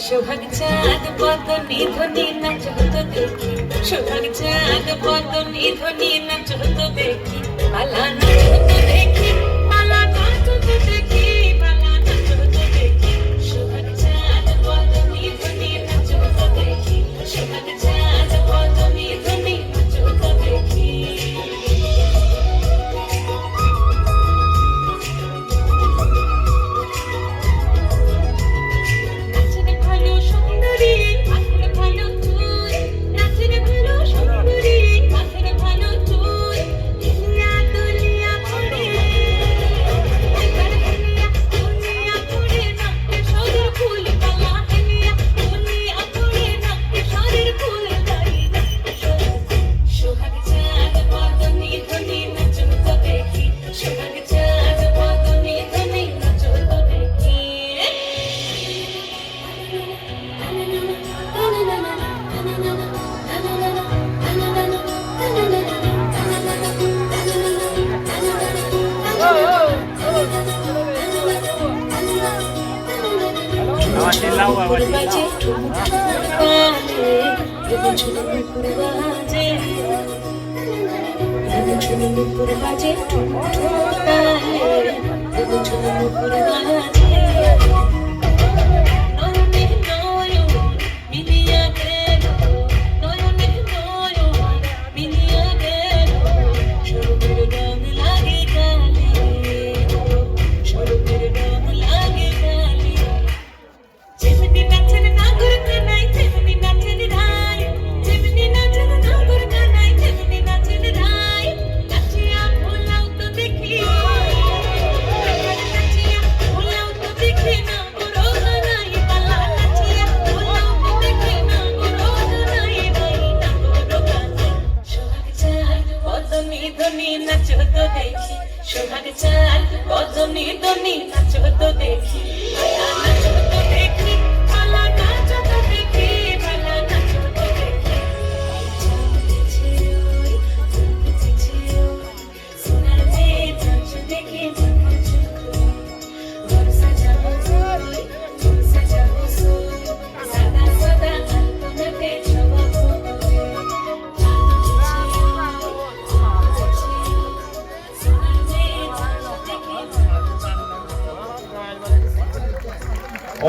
সোহাগ চাঁদ বদনি ধ্বনি নাচ হতো দেখি, সোহাগ চাঁদ বদনি ধ্বনি নাচ হতো দেখি, পালা নাচ হতো দেখি, পালা নাচ হতো দেখি, পালা নাচ হতো দেখি, সোহাগ চাঁদ বদনি ধ্বনি নাচ হতো দেখি, সোহাগ চাঁদ বদনি ধ্বনি নাচ হতো দেখি। সোহাগ চাঁদ বদনি ধ্বনি নাচ হতো দেখি, পালা নাচ হতো দেখি, পালা নাচ হতো দেখি, পালা নাচ হতো দেখি। সোনার মেয়ে নাচ দেখে ঘর সাজাবো সোই, ঘর সাজাবো সোই, সাদা সাদা আলপনাতে ছবাবো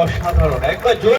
অসাধারণ একবার।